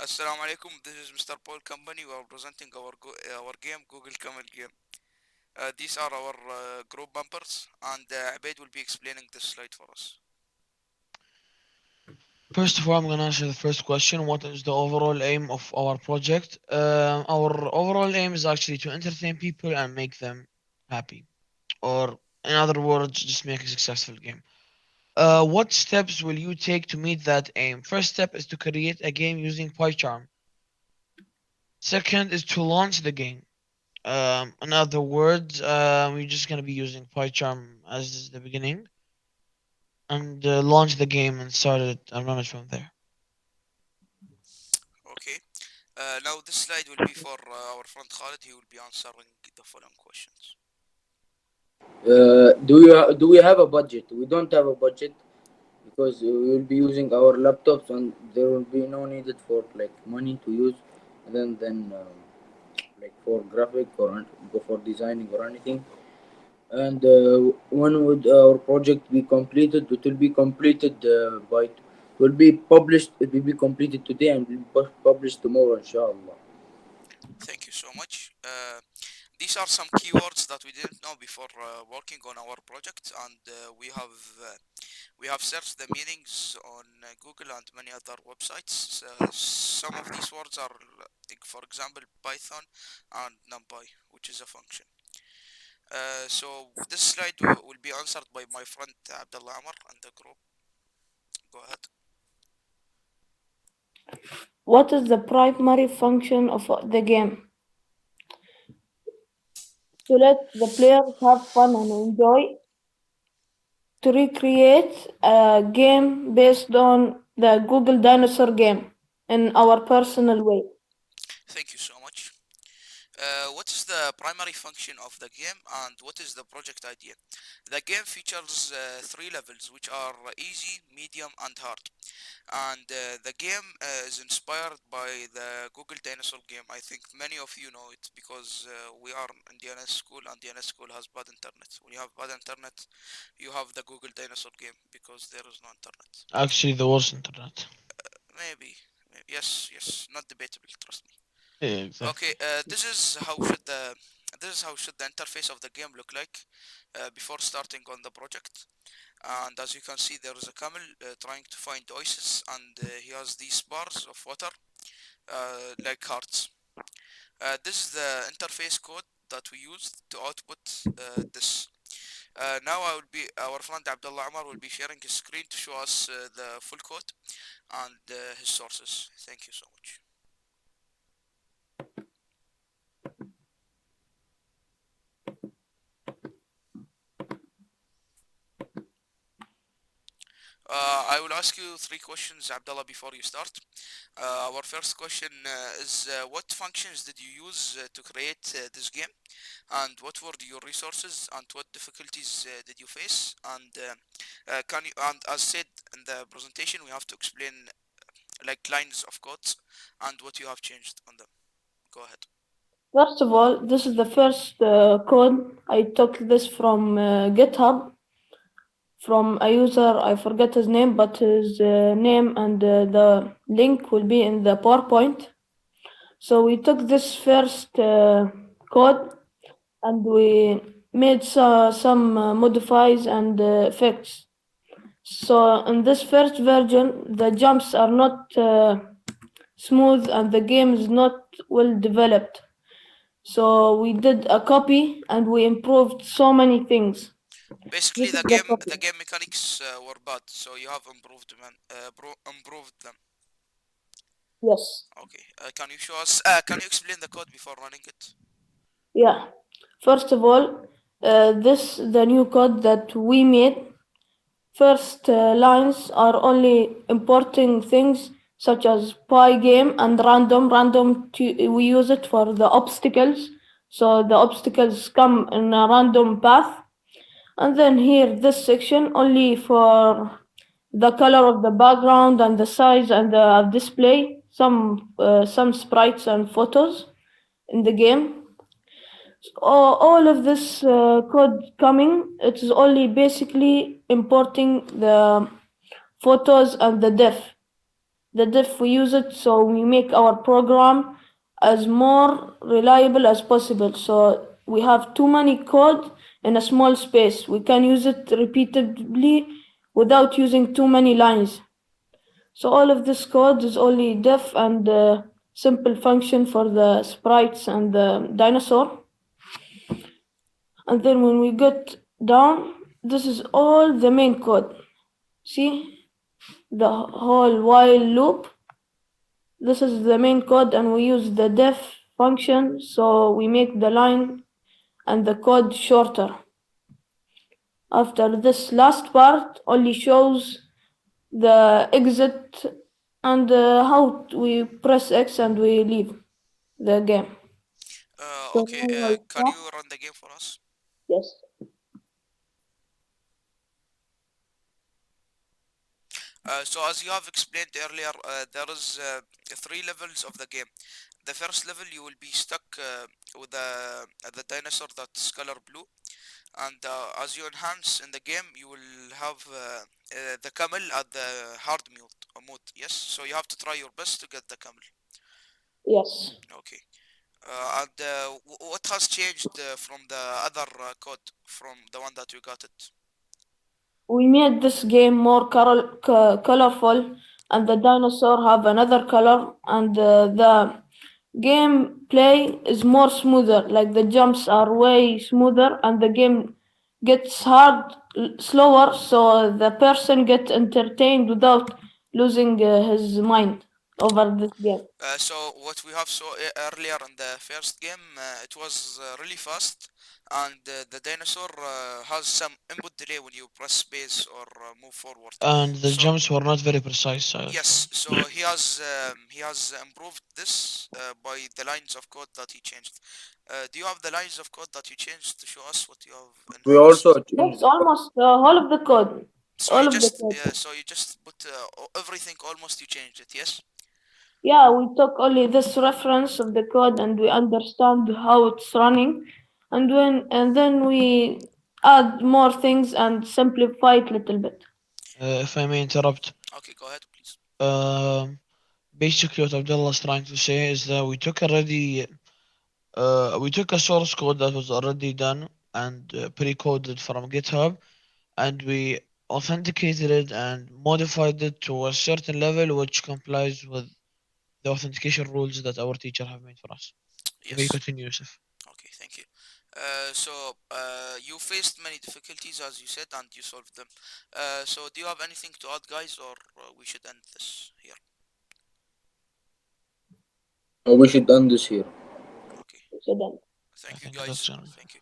Assalamu alaikum. This is Mr. Paul Company. We are presenting our game, Google Camel game. These are our group members, and Abed will be explaining this slide for us. First of all, I'm gonna answer the first question. What is the overall aim of our project? Our overall aim is actually to entertain people and make them happy, or in other words, just make a successful game. What steps will you take to meet that aim? First step is to create a game using PyCharm. Second is to launch the game. In other words, we're just gonna be using PyCharm as the beginning and launch the game and start it and run it from there. Okay. Now this slide will be for our friend Khalid. He will be answering the following questions. Do we have a budget? We don't have a budget because we will be using our laptops and there will be no needed for like money to use, and then like for graphic or go for designing or anything. And when would our project be completed? It will be completed by. Will be published. It will be completed today and will be published tomorrow, inshallah. Thank you so much. These are some keywords that we didn't know before working on our project, and we have searched the meanings on Google and many other websites. Some of these words are, like, for example, Python and NumPy, which is a function. So this slide will be answered by my friend Abdullah Amar and the group. Go ahead. What is the primary function of the game? To let the players have fun and enjoy. To recreate a game based on the Google Dinosaur game in our personal way. Thank you so much. What is the primary function of the game and what is the project idea? The game features three levels, which are easy, medium, and hard. And the game is inspired by the Google Dinosaur game. I think many of you know it because we are in DNS school and DNS school has bad internet. When you have bad internet, you have the Google Dinosaur game because there is no internet. Actually, the worst internet. Maybe, yes, yes, not debatable. Trust me. Yeah, exactly. Okay, this is how should the interface of the game look like before starting on the project. And as you can see, there is a camel trying to find oasis, and he has these bars of water like hearts. This is the interface code that we used to output this. Now our friend Abdullah Amar will be sharing his screen to show us the full code and his sources. Thank you so much. I will ask you three questions, Abdullah, before you start. Our first question is what functions did you use to create this game? And what were your resources and what difficulties did you face? And can you, and as said in the presentation, we have to explain like lines of codes and what you have changed on them. Go ahead. First of all, this is the first code. I took this from GitHub from a user. I forget his name, but his name and the link will be in the PowerPoint. So we took this first code and we made some modifies and effects. So in this first version, the jumps are not smooth and the game is not well developed. So we did a copy and we improved so many things. Basically, This is the the copy. game mechanics were bad, so you have improved them. Yes. Okay. Can you show us? Can you explain the code before running it? Yeah. First of all, this the new code that we made. First lines are only importing things such as pygame and random. We use it for the obstacles. So the obstacles come in a random path. And then here, this section only for the color of the background and the size and the display, some sprites and photos in the game. All of this code coming, it is only basically importing the photos and the def. the diff we use it, so we make our program as more reliable as possible. So we have too many code in a small space. We can use it repeatedly without using too many lines. So all of this code is only diff and simple function for the sprites and the dinosaur. And then when we get down, this is all the main code. See the whole while loop. This is the main code, and we use the def function, so we make the line and the code shorter. After this last part only shows the exit and how we press X and we leave the game. So Okay, now I'll can stop. you run the game for us? Yes. So as you have explained earlier, there is three levels of the game. The first level you will be stuck with the dinosaur that's color blue, and as you enhance in the game, you will have the camel at the hard mode. Yes, so you have to try your best to get the camel. Yes. Okay. And what has changed from the other code from the one that you got it? We made this game more colorful, and the dinosaur have another color, and the gameplay is more smoother. Like the jumps are way smoother, and the game gets hard slower, so the person gets entertained without losing his mind over this game. So what we have saw earlier in the first game, it was really fast, and the dinosaur has some input delay when you press space or move forward. And the So jumps were not very precise, I yes, think. so he has improved this by the lines of code that he changed. Do you have the lines of code that you changed to show us what you have We also enhanced? changed Yes, almost all of the code. So All you of the just code. put everything almost you changed it, yes? Yeah, we took only this reference of the code and we understand how it's running, and then we add more things and simplify it a little bit. If I may interrupt, Okay, go ahead, please. um, basically what Abdullah is trying to say is that we took a source code that was already done and pre-coded from GitHub, and we authenticated it and modified it to a certain level which complies with the authentication rules that our teacher have made for us. You may Yes. continue, Yusuf. Okay, thank you. So you faced many difficulties as you said, and you solved them. So do you have anything to add, guys, or we should end this here? we should end this here. Okay. So then. I Thank you, think that's guys. enough. Thank you.